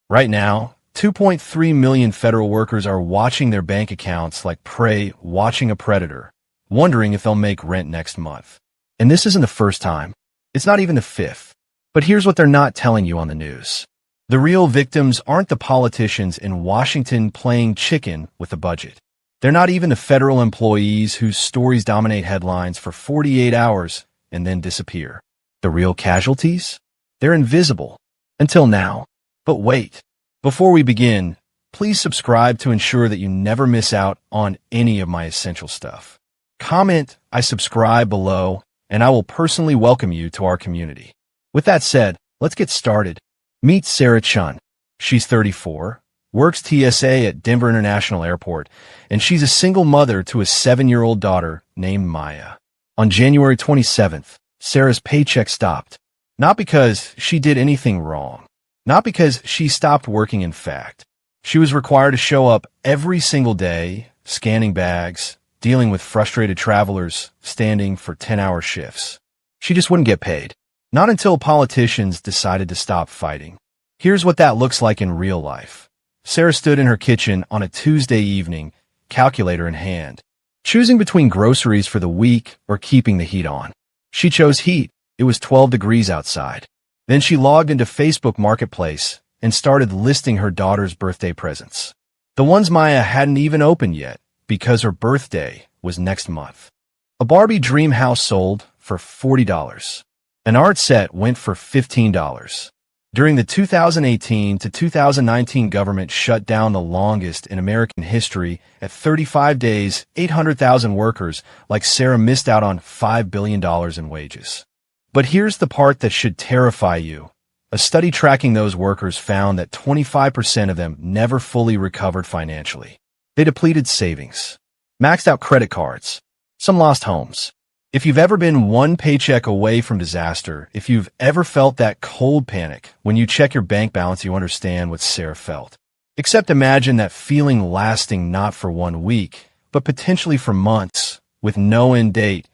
Right now, 2.3 million federal workers are watching their bank accounts like prey watching a predator, wondering if they'll make rent next month. And this isn't the first time. It's not even the fifth. But here's what they're not telling you on the news. The real victims aren't the politicians in Washington playing chicken with the budget. They're not even the federal employees whose stories dominate headlines for 48 hours and then disappear. The real casualties? They're invisible. Until now. But wait. Before we begin, please subscribe to ensure that you never miss out on any of my essential stuff. Comment, "I subscribe" below, and I will personally welcome you to our community. With that said, let's get started. Meet Sarah Chun. She's 34, works TSA at Denver International Airport, and she's a single mother to a 7-year-old daughter named Maya. On January 27th, Sarah's paycheck stopped. Not because she did anything wrong. Not because she stopped working, in fact. She was required to show up every single day, scanning bags, dealing with frustrated travelers, standing for 10-hour shifts. She just wouldn't get paid. Not until politicians decided to stop fighting. Here's what that looks like in real life. Sarah stood in her kitchen on a Tuesday evening, calculator in hand, choosing between groceries for the week or keeping the heat on. She chose heat. It was 12 degrees outside. Then she logged into Facebook Marketplace and started listing her daughter's birthday presents. The ones Maya hadn't even opened yet, because her birthday was next month. A Barbie dream house sold for $40. An art set went for $15. During the 2018 to 2019 government shutdown, the longest in American history, at 35 days, 800,000 workers like Sarah missed out on $5 billion in wages. But here's the part that should terrify you. A study tracking those workers found that 25% of them never fully recovered financially. They depleted savings, maxed out credit cards. Some lost homes. If you've ever been one paycheck away from disaster, if you've ever felt that cold panic when you check your bank balance, you understand what Sarah felt. Except imagine that feeling lasting not for 1 week, but potentially for months, with no end date,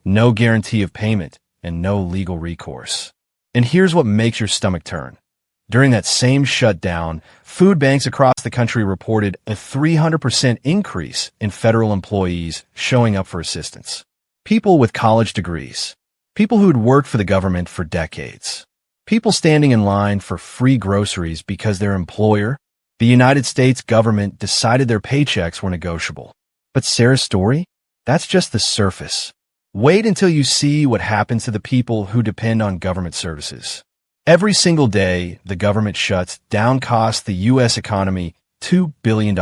no guarantee of payment, and no legal recourse. And here's what makes your stomach turn. During that same shutdown, food banks across the country reported a 300% increase in federal employees showing up for assistance. People with college degrees. People who'd worked for the government for decades. People standing in line for free groceries because their employer, the United States government, decided their paychecks were negotiable. But Sarah's story? That's just the surface. Wait until you see what happens to the people who depend on government services. Every single day, the government shuts down, costs the U.S. economy $2 billion.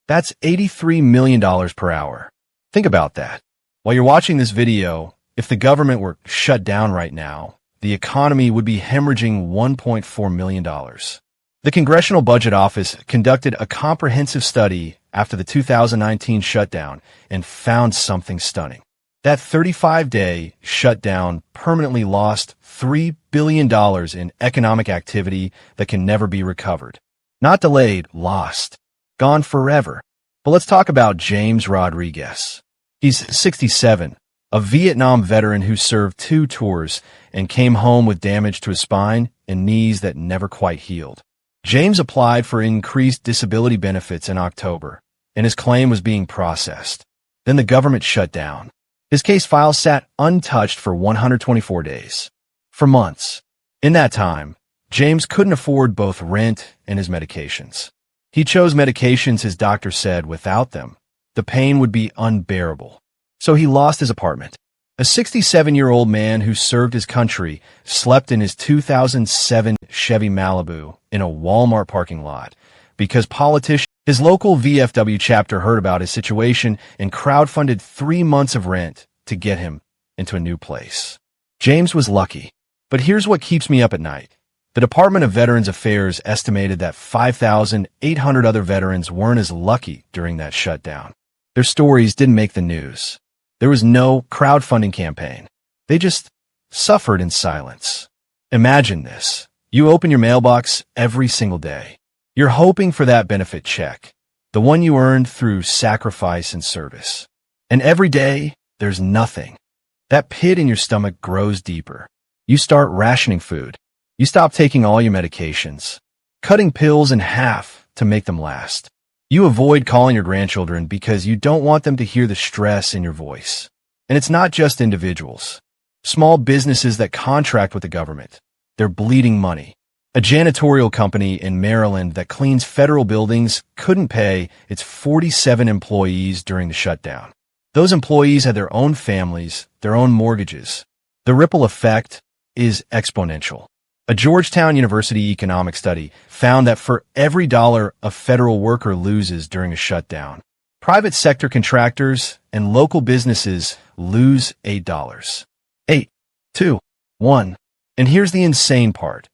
That's $83 million per hour. Think about that. While you're watching this video, if the government were shut down right now, the economy would be hemorrhaging $1.4 million. The Congressional Budget Office conducted a comprehensive study after the 2019 shutdown and found something stunning. That 35-day shutdown permanently lost $3 billion in economic activity that can never be recovered. Not delayed, lost. Gone forever. But let's talk about James Rodriguez. He's 67, a Vietnam veteran who served 2 tours and came home with damage to his spine and knees that never quite healed. James applied for increased disability benefits in October, and his claim was being processed. Then the government shut down. His case file sat untouched for 124 days. For months. In that time, James couldn't afford both rent and his medications. He chose medications his doctor said without them, the pain would be unbearable. So he lost his apartment. A 67-year-old man who served his country slept in his 2007 Chevy Malibu in a Walmart parking lot because politicians, his local VFW chapter, heard about his situation and crowdfunded 3 months of rent to get him into a new place. James was lucky. But here's what keeps me up at night. The Department of Veterans Affairs estimated that 5,800 other veterans weren't as lucky during that shutdown. Their stories didn't make the news. There was no crowdfunding campaign. They just suffered in silence. Imagine this. You open your mailbox every single day. You're hoping for that benefit check, the one you earned through sacrifice and service. And every day, there's nothing. That pit in your stomach grows deeper. You start rationing food. You stop taking all your medications. cutting pills in half to make them last. You avoid calling your grandchildren because you don't want them to hear the stress in your voice. And it's not just individuals. Small businesses that contract with the government. They're bleeding money. A janitorial company in Maryland that cleans federal buildings couldn't pay its 47 employees during the shutdown. Those employees had their own families, their own mortgages. The ripple effect is exponential. A Georgetown University economic study found that for every dollar a federal worker loses during a shutdown, private sector contractors and local businesses lose $8. 8, 2, 1. And here's the insane part.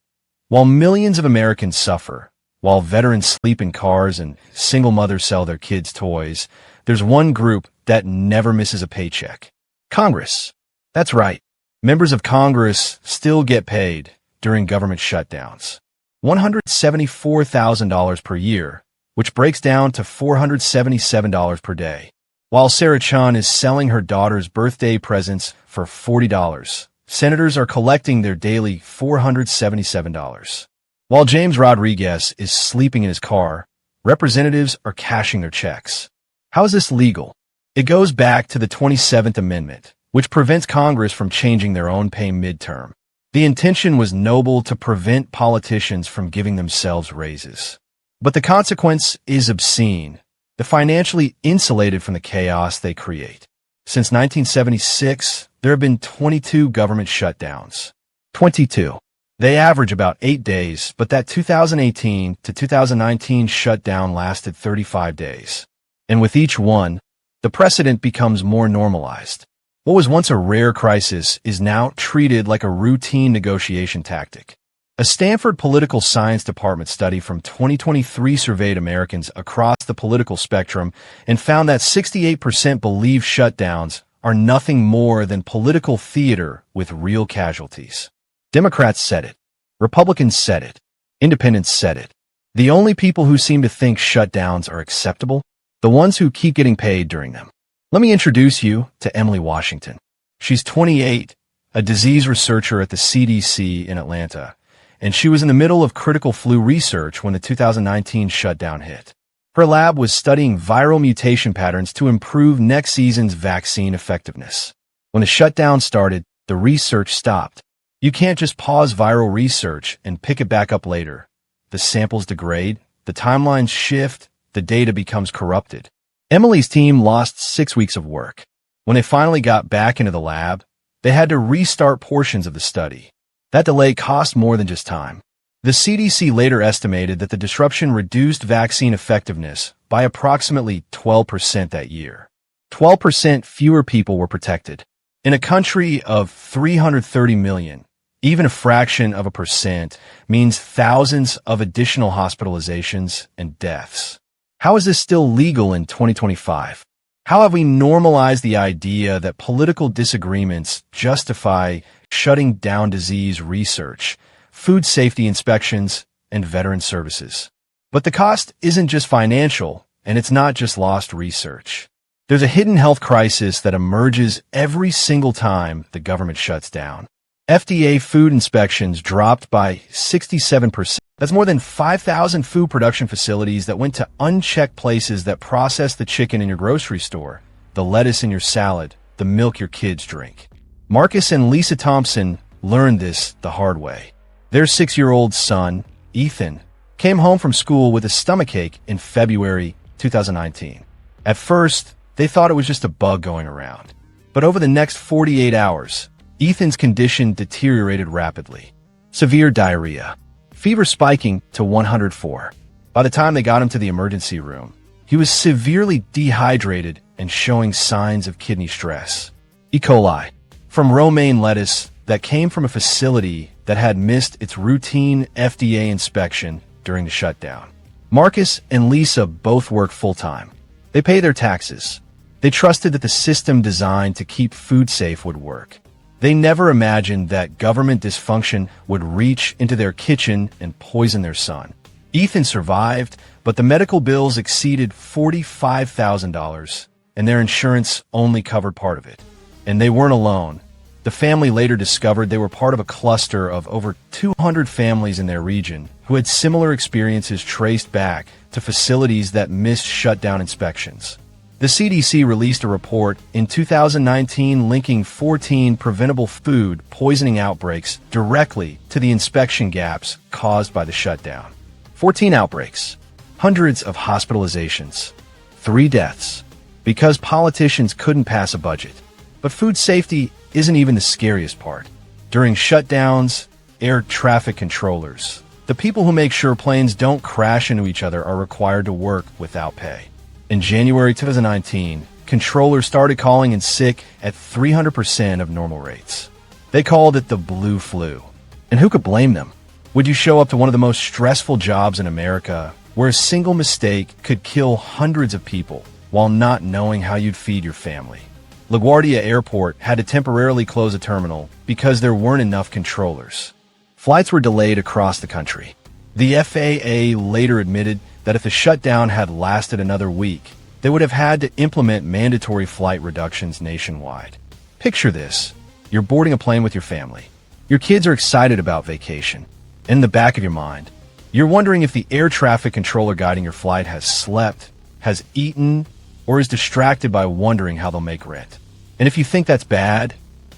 While millions of Americans suffer, while veterans sleep in cars and single mothers sell their kids' toys, there's one group that never misses a paycheck. Congress. That's right. Members of Congress still get paid during government shutdowns. $174,000 per year, which breaks down to $477 per day. While Sarah Chun is selling her daughter's birthday presents for $40, senators are collecting their daily $477. While James Rodriguez is sleeping in his car, representatives are cashing their checks. How is this legal? It goes back to the 27th Amendment, which prevents Congress from changing their own pay midterm. The intention was noble to prevent politicians from giving themselves raises. But the consequence is obscene. They're financially insulated from the chaos they create. Since 1976, there have been 22 government shutdowns. 22. They average about 8 days, but that 2018 to 2019 shutdown lasted 35 days. And with each one, the precedent becomes more normalized. What was once a rare crisis is now treated like a routine negotiation tactic. A Stanford Political Science Department study from 2023 surveyed Americans across the political spectrum and found that 68% believe shutdowns are nothing more than political theater with real casualties. Democrats said it. Republicans said it. Independents said it. The only people who seem to think shutdowns are acceptable? The ones who keep getting paid during them. Let me introduce you to Emily Washington. She's 28, a disease researcher at the CDC in Atlanta, and she was in the middle of critical flu research when the 2019 shutdown hit. Her lab was studying viral mutation patterns to improve next season's vaccine effectiveness. When the shutdown started, the research stopped. You can't just pause viral research and pick it back up later. The samples degrade, the timelines shift, the data becomes corrupted. Emily's team lost 6 weeks of work. When they finally got back into the lab, they had to restart portions of the study. That delay cost more than just time. The CDC later estimated that the disruption reduced vaccine effectiveness by approximately 12% that year. 12% fewer people were protected. In a country of 330 million, even a fraction of a percent means thousands of additional hospitalizations and deaths. How is this still legal in 2025? How have we normalized the idea that political disagreements justify shutting down disease research, food safety inspections, and veteran services? But the cost isn't just financial, and it's not just lost research. There's a hidden health crisis that emerges every single time the government shuts down. FDA food inspections dropped by 67%. That's more than 5,000 food production facilities that went to unchecked places that process the chicken in your grocery store, the lettuce in your salad, the milk your kids drink. Marcus and Lisa Thompson learned this the hard way. Their 6-year-old son, Ethan, came home from school with a stomachache in February 2019. At first, they thought it was just a bug going around. But over the next 48 hours, Ethan's condition deteriorated rapidly. Severe diarrhea, fever spiking to 104. By the time they got him to the emergency room, he was severely dehydrated and showing signs of kidney stress. E. coli, from romaine lettuce that came from a facility that had missed its routine FDA inspection during the shutdown. Marcus and Lisa both work full-time. They pay their taxes. They trusted that the system designed to keep food safe would work. They never imagined that government dysfunction would reach into their kitchen and poison their son. Ethan survived, but the medical bills exceeded $45,000, and their insurance only covered part of it. And they weren't alone. The family later discovered they were part of a cluster of over 200 families in their region who who had similar experiences traced back to facilities that missed shutdown inspections. The CDC released a report in 2019 linking 14 preventable food poisoning outbreaks directly to the inspection gaps caused by the shutdown. 14 outbreaks, hundreds of hospitalizations, 3 deaths, because politicians couldn't pass a budget. But food safety isn't even the scariest part. During shutdowns, air traffic controllers, the people who make sure planes don't crash into each other, are required to work without pay. In January 2019, controllers started calling in sick at 300% of normal rates. They called it the blue flu. And who could blame them? Would you show up to one of the most stressful jobs in America, where a single mistake could kill hundreds of people, while not knowing how you'd feed your family? LaGuardia Airport had to temporarily close a terminal because there weren't enough controllers. Flights were delayed across the country. The FAA later admitted that if the shutdown had lasted another week, they would have had to implement mandatory flight reductions nationwide. Picture this. You're boarding a plane with your family. Your kids are excited about vacation. In the back of your mind, you're wondering if the air traffic controller guiding your flight has slept, has eaten, or is distracted by wondering how they'll make rent. And if you think that's bad,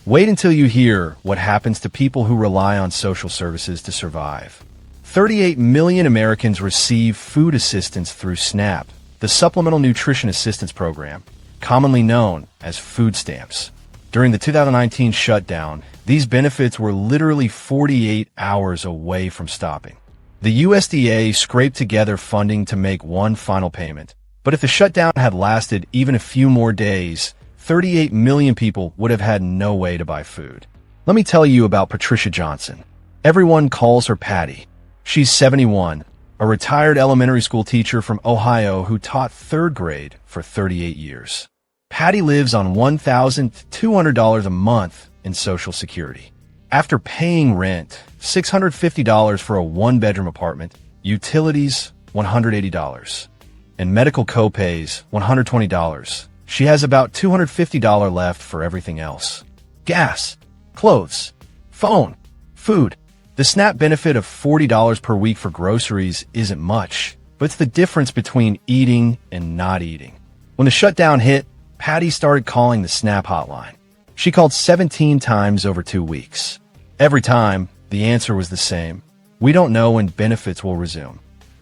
wait until you hear what happens to people who rely on social services to survive. 38 million Americans receive food assistance through SNAP, the Supplemental Nutrition Assistance Program, commonly known as food stamps. During the 2019 shutdown, these benefits were literally 48 hours away from stopping. The USDA scraped together funding to make one final payment, but if the shutdown had lasted even a few more days, 38 million people would have had no way to buy food. Let me tell you about Patricia Johnson. Everyone calls her Patty. She's 71, a retired elementary school teacher from Ohio who taught 3rd grade for 38 years. Patty lives on $1,200 a month in Social Security. After paying rent, $650 for a 1-bedroom apartment, utilities, $180, and medical copays, $120, she has about $250 left for everything else. Gas, clothes, phone, food. The SNAP benefit of $40 per week for groceries isn't much, but it's the difference between eating and not eating. When the shutdown hit, Patty started calling the SNAP hotline. She called 17 times over 2 weeks. Every time, the answer was the same. We don't know when benefits will resume.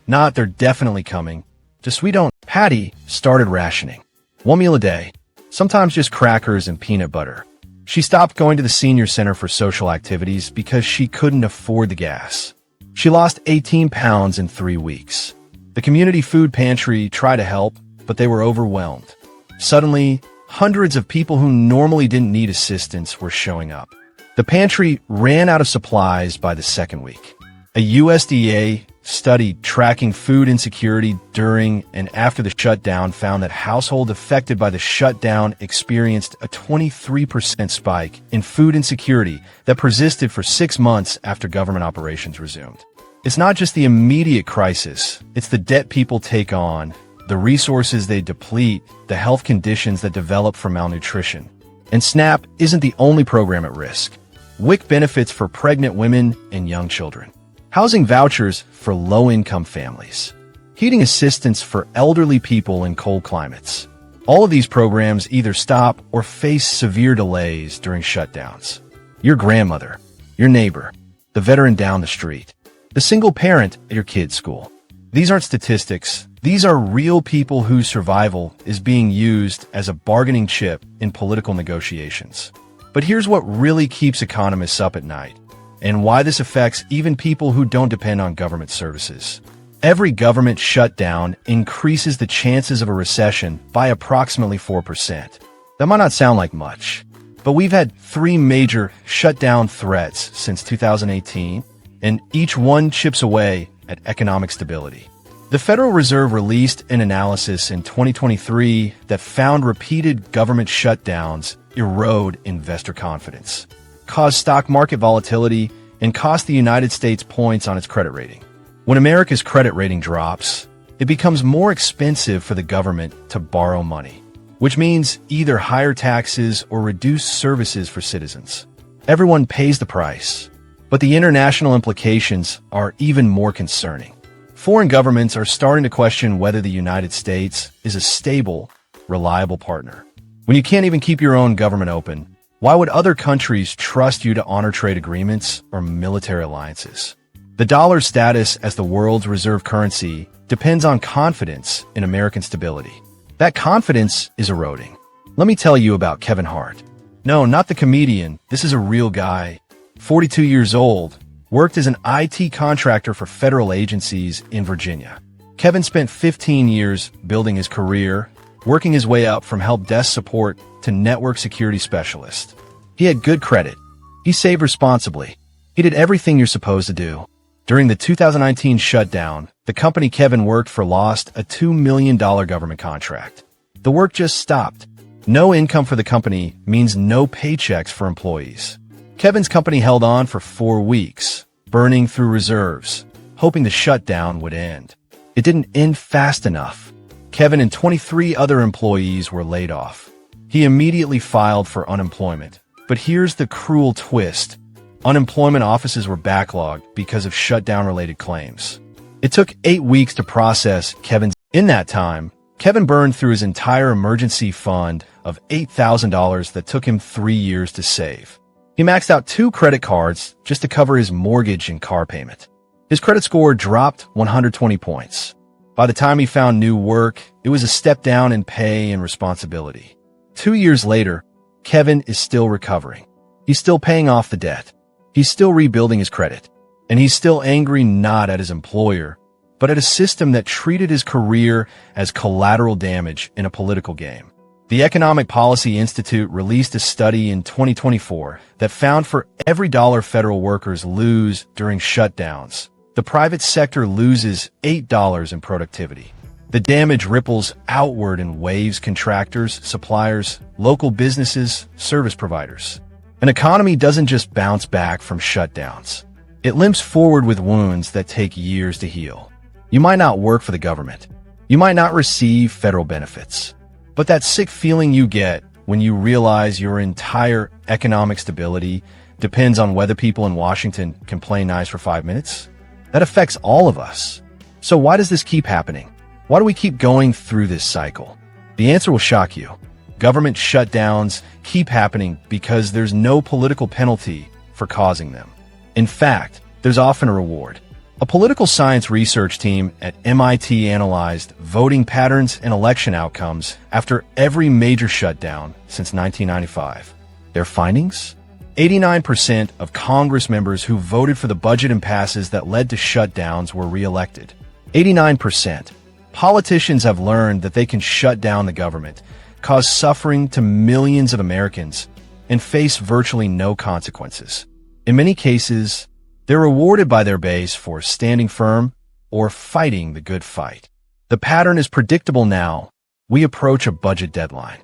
Not they're definitely coming, just we don't. Patty started rationing. 1 meal a day, sometimes just crackers and peanut butter. She stopped going to the senior center for social activities because she couldn't afford the gas. She lost 18 pounds in 3 weeks. The community food pantry tried to help, but they were overwhelmed. Suddenly, hundreds of people who normally didn't need assistance were showing up. The pantry ran out of supplies by the 2nd week. A USDA study tracking food insecurity during and after the shutdown found that households affected by the shutdown experienced a 23% spike in food insecurity that persisted for 6 months after government operations resumed. It's not just the immediate crisis, it's the debt people take on, the resources they deplete, the health conditions that develop from malnutrition. And SNAP isn't the only program at risk. WIC benefits for pregnant women and young children. Housing vouchers for low-income families. Heating assistance for elderly people in cold climates. All of these programs either stop or face severe delays during shutdowns. Your grandmother, your neighbor, the veteran down the street, the single parent at your kid's school. These aren't statistics. These are real people whose survival is being used as a bargaining chip in political negotiations. But here's what really keeps economists up at night, and why this affects even people who don't depend on government services. Every government shutdown increases the chances of a recession by approximately 4%. That might not sound like much, but we've had 3 major shutdown threats since 2018, and each one chips away at economic stability. The Federal Reserve released an analysis in 2023 that found repeated government shutdowns erode investor confidence, cause stock market volatility, and cost the United States points on its credit rating. When America's credit rating drops, it becomes more expensive for the government to borrow money, which means either higher taxes or reduced services for citizens. Everyone pays the price. But the international implications are even more concerning. Foreign governments are starting to question whether the United States is a stable, reliable partner. When you can't even keep your own government open, why would other countries trust you to honor trade agreements or military alliances? The dollar's status as the world's reserve currency depends on confidence in American stability. That confidence is eroding. Let me tell you about Kevin Hart. No, not the comedian. This is a real guy. 42 years old, worked as an IT contractor for federal agencies in Virginia. Kevin spent 15 years building his career, working his way up from help desk support to network security specialist. He had good credit. He saved responsibly. He did everything you're supposed to do. During the 2019 shutdown, the company Kevin worked for lost a $2 million government contract. The work just stopped. No income for the company means no paychecks for employees. Kevin's company held on for 4 weeks, burning through reserves, hoping the shutdown would end. It didn't end fast enough. Kevin and 23 other employees were laid off. He immediately filed for unemployment. But here's the cruel twist. Unemployment offices were backlogged because of shutdown-related claims. It took 8 weeks to process Kevin's. In that time, Kevin burned through his entire emergency fund of $8,000 that took him 3 years to save. He maxed out 2 credit cards just to cover his mortgage and car payment. His credit score dropped 120 points. By the time he found new work, it was a step down in pay and responsibility. 2 years later, Kevin is still recovering. He's still paying off the debt. He's still rebuilding his credit. And he's still angry not at his employer, but at a system that treated his career as collateral damage in a political game. The Economic Policy Institute released a study in 2024 that found for every dollar federal workers lose during shutdowns, the private sector loses $8 in productivity. The damage ripples outward in waves: contractors, suppliers, local businesses, service providers. An economy doesn't just bounce back from shutdowns. It limps forward with wounds that take years to heal. You might not work for the government. You might not receive federal benefits. But that sick feeling you get when you realize your entire economic stability depends on whether people in Washington can play nice for 5 minutes, that affects all of us. So why does this keep happening? Why do we keep going through this cycle? The answer will shock you. Government shutdowns keep happening because there's no political penalty for causing them. In fact, there's often a reward. A political science research team at MIT analyzed voting patterns and election outcomes after every major shutdown since 1995. Their findings? 89% of Congress members who voted for the budget impasses that led to shutdowns were reelected. 89%. Politicians have learned that they can shut down the government, cause suffering to millions of Americans, and face virtually no consequences. In many cases, they're rewarded by their base for standing firm or fighting the good fight. The pattern is predictable now. We approach a budget deadline.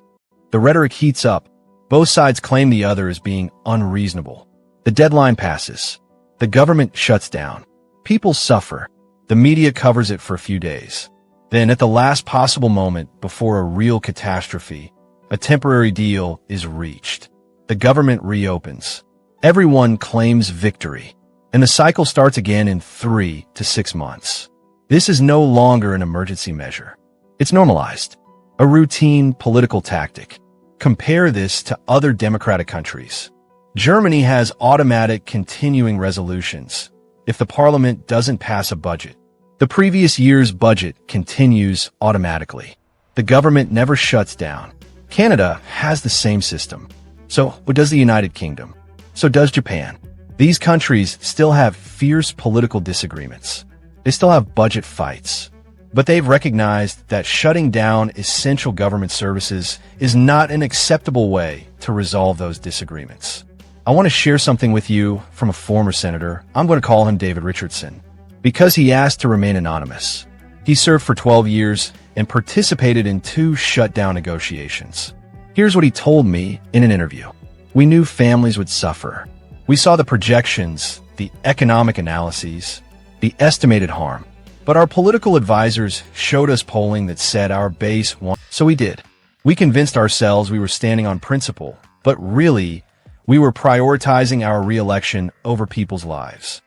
The rhetoric heats up. Both sides claim the other is being unreasonable. The deadline passes. The government shuts down. People suffer. The media covers it for a few days. Then, at the last possible moment before a real catastrophe, a temporary deal is reached. The government reopens. Everyone claims victory. And the cycle starts again in 3 to 6 months. This is no longer an emergency measure. It's normalized, a routine political tactic. Compare this to other democratic countries. Germany has automatic continuing resolutions. If the parliament doesn't pass a budget, the previous year's budget continues automatically. The government never shuts down. Canada has the same system. So does the United Kingdom. So does Japan. These countries still have fierce political disagreements. They still have budget fights. But they've recognized that shutting down essential government services is not an acceptable way to resolve those disagreements. I want to share something with you from a former senator. I'm going to call him David Richardson, because he asked to remain anonymous. He served for 12 years and participated in 2 shutdown negotiations. Here's what he told me in an interview. We knew families would suffer. We saw the projections, the economic analyses, the estimated harm. But our political advisors showed us polling that said our base won. So we did. We convinced ourselves we were standing on principle. But really, We were prioritizing our re-election over people's lives.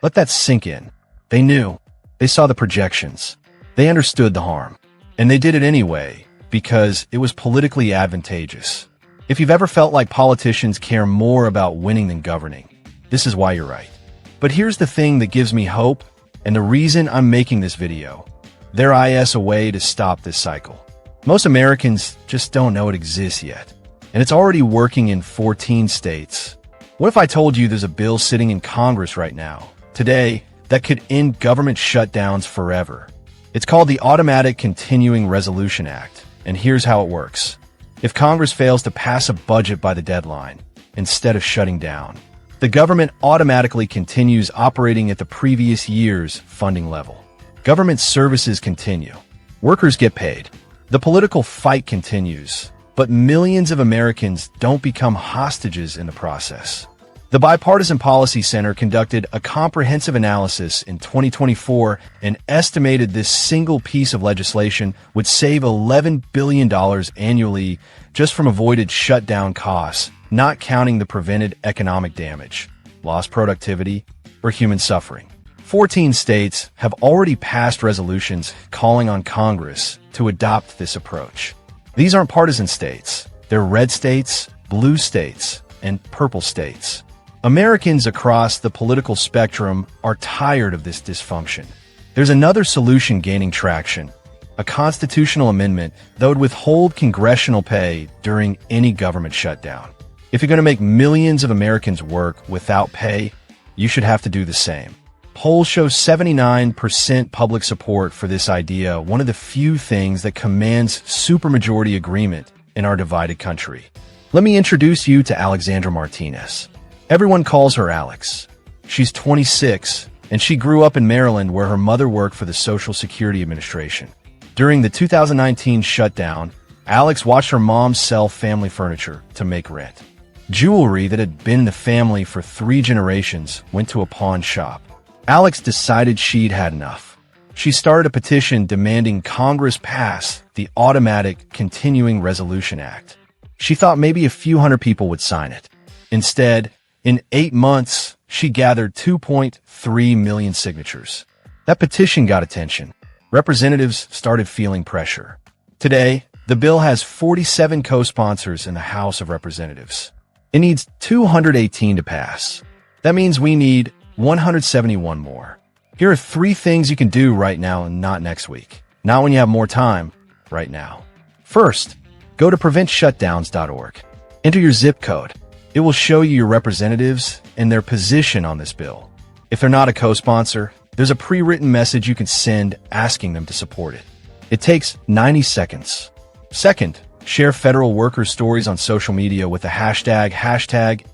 Let that sink in. They knew. They saw the projections. They understood the harm. And they did it anyway, because it was politically advantageous. If you've ever felt like politicians care more about winning than governing, this is why you're right. But here's the thing that gives me hope, and the reason I'm making this video. There is a way to stop this cycle. Most Americans just don't know it exists yet. And it's already working in 14 states. What if I told you there's a bill sitting in Congress right now, today, that could end government shutdowns forever? It's called the Automatic Continuing Resolution Act, and here's how it works. If Congress fails to pass a budget by the deadline, instead of shutting down, the government automatically continues operating at the previous year's funding level. Government services continue. Workers get paid. The political fight continues. But millions of Americans don't become hostages in the process. The Bipartisan Policy Center conducted a comprehensive analysis in 2024 and estimated this single piece of legislation would save $11 billion annually just from avoided shutdown costs, not counting the prevented economic damage, lost productivity, or human suffering. 14 states have already passed resolutions calling on Congress to adopt this approach. These aren't partisan states. They're red states, blue states, and purple states. Americans across the political spectrum are tired of this dysfunction. There's another solution gaining traction, a constitutional amendment that would withhold congressional pay during any government shutdown. If you're going to make millions of Americans work without pay, you should have to do the same. Polls show 79% public support for this idea, one of the few things that commands supermajority agreement in our divided country. Let me introduce you to Alexandra Martinez. Everyone calls her Alex. She's 26, and she grew up in Maryland where her mother worked for the Social Security Administration. During the 2019 shutdown, Alex watched her mom sell family furniture to make rent. Jewelry that had been in the family for 3 generations went to a pawn shop. Alex decided she'd had enough. She started a petition demanding Congress pass the Automatic Continuing Resolution Act. She thought maybe a few hundred people would sign it. Instead, in 8 months, she gathered 2.3 million signatures. That petition got attention. Representatives started feeling pressure. Today, the bill has 47 co-sponsors in the House of Representatives. It needs 218 to pass. That means we need 171 more. Here are 3 things you can do right now and not next week. Not when you have more time, right now. First, go to preventshutdowns.org. Enter your zip code. It will show you your representatives and their position on this bill. If they're not a co-sponsor, there's a pre-written message you can send asking them to support it. It takes 90 seconds. Second, share federal workers' stories on social media with the hashtag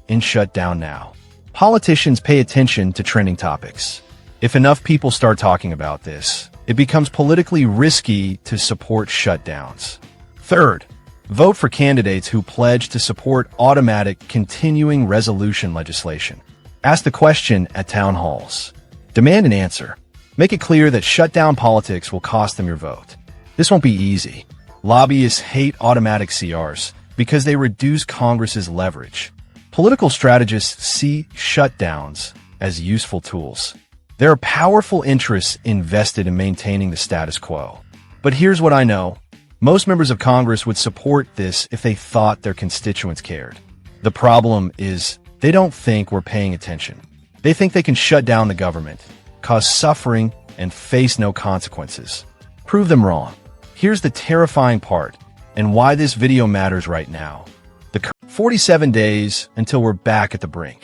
#InShutdownNow. Politicians pay attention to trending topics. If enough people start talking about this, it becomes politically risky to support shutdowns. Third, vote for candidates who pledge to support automatic continuing resolution legislation. Ask the question at town halls. Demand an answer. Make it clear that shutdown politics will cost them your vote. This won't be easy. Lobbyists hate automatic CRs because they reduce Congress's leverage. Political strategists see shutdowns as useful tools. There are powerful interests invested in maintaining the status quo. But here's what I know. Most members of Congress would support this if they thought their constituents cared. The problem is they don't think we're paying attention. They think they can shut down the government, cause suffering, and face no consequences. Prove them wrong. Here's the terrifying part, and why this video matters right now. The 47 days until we're back at the brink.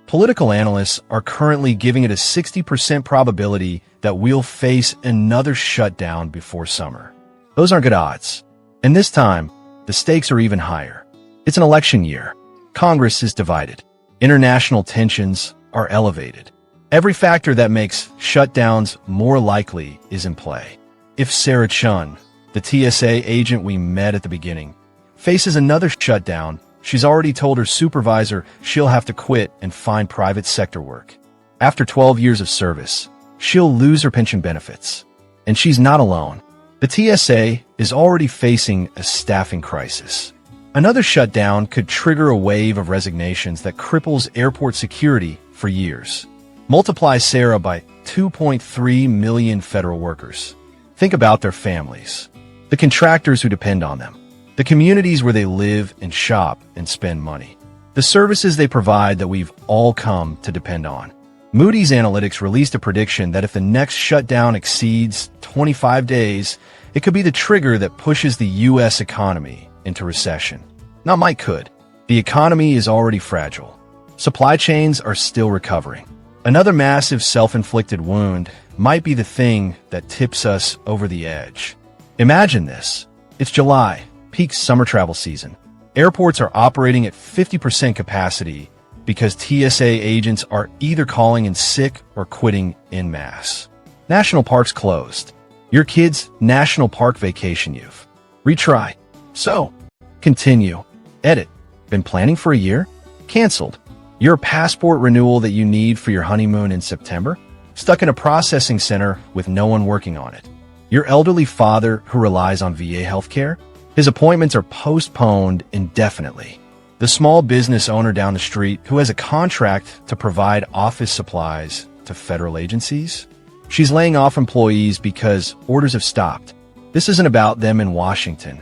Political analysts are currently giving it a 60% probability that we'll face another shutdown before summer. Those aren't good odds. And this time, the stakes are even higher. It's an election year. Congress is divided. International tensions are elevated. Every factor that makes shutdowns more likely is in play. If Sarah Chun, the TSA agent we met at the beginning, faces another shutdown, she's already told her supervisor she'll have to quit and find private sector work. After 12 years of service, she'll lose her pension benefits. And she's not alone. The TSA is already facing a staffing crisis. Another shutdown could trigger a wave of resignations that cripples airport security for years. Multiply Sarah by 2.3 million federal workers. Think about their families, the contractors who depend on them, the communities where they live and shop and spend money, the services they provide that we've all come to depend on. Moody's Analytics released a prediction that if the next shutdown exceeds 25 days, it could be the trigger that pushes the U.S. economy into recession. Not might could. The economy is already fragile. Supply chains are still recovering. Another massive self-inflicted wound might be the thing that tips us over the edge. Imagine this. It's July, peak summer travel season. Airports are operating at 50% capacity because TSA agents are either calling in sick or quitting en masse. National parks closed. Your kid's national park vacation you've. Retry. So, continue. Edit. Been planning for a year? Canceled. Your passport renewal that you need for your honeymoon in September? Stuck in a processing center with no one working on it. Your elderly father who relies on VA healthcare? His appointments are postponed indefinitely. The small business owner down the street who has a contract to provide office supplies to federal agencies? She's laying off employees because orders have stopped. This isn't about them in Washington.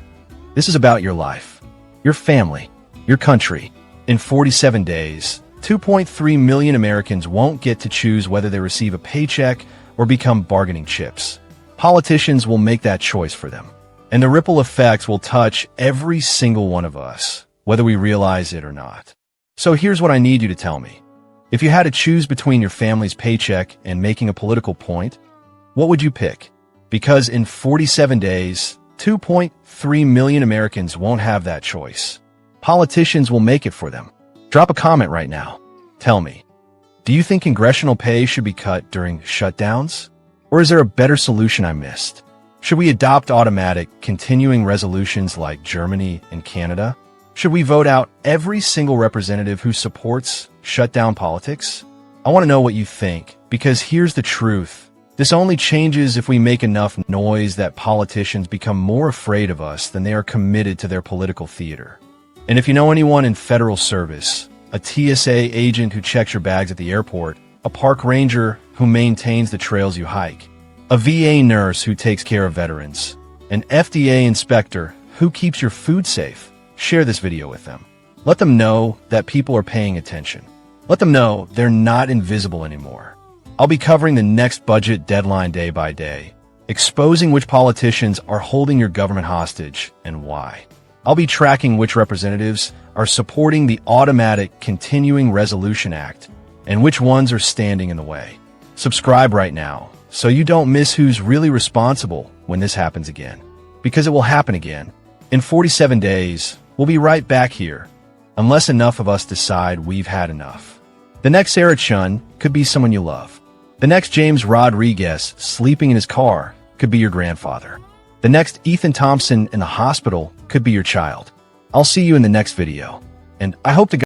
This is about your life, your family, your country. In 47 days, 2.3 million Americans won't get to choose whether they receive a paycheck or become bargaining chips. Politicians will make that choice for them, and the ripple effects will touch every single one of us, whether we realize it or not. So here's what I need you to tell me. If you had to choose between your family's paycheck and making a political point, what would you pick? Because in 47 days, 2.3 million Americans won't have that choice. Politicians will make it for them. Drop a comment right now. Tell me, do you think congressional pay should be cut during shutdowns? Or is there a better solution I missed? Should we adopt automatic, continuing resolutions like Germany and Canada? Should we vote out every single representative who supports shutdown politics? I want to know what you think, because here's the truth. This only changes if we make enough noise that politicians become more afraid of us than they are committed to their political theater. And if you know anyone in federal service, a TSA agent who checks your bags at the airport, a park ranger who maintains the trails you hike, a VA nurse who takes care of veterans, an FDA inspector who keeps your food safe, share this video with them. Let them know that people are paying attention. Let them know they're not invisible anymore. I'll be covering the next budget deadline day by day, exposing which politicians are holding your government hostage and why. I'll be tracking which representatives are supporting the Automatic Continuing Resolution Act and which ones are standing in the way. Subscribe right now so you don't miss who's really responsible when this happens again. Because it will happen again. In 47 days, we'll be right back here, unless enough of us decide we've had enough. The next Sarah Chun could be someone you love. The next James Rodriguez sleeping in his car could be your grandfather. The next Ethan Thompson in the hospital could be your child. I'll see you in the next video, and I hope to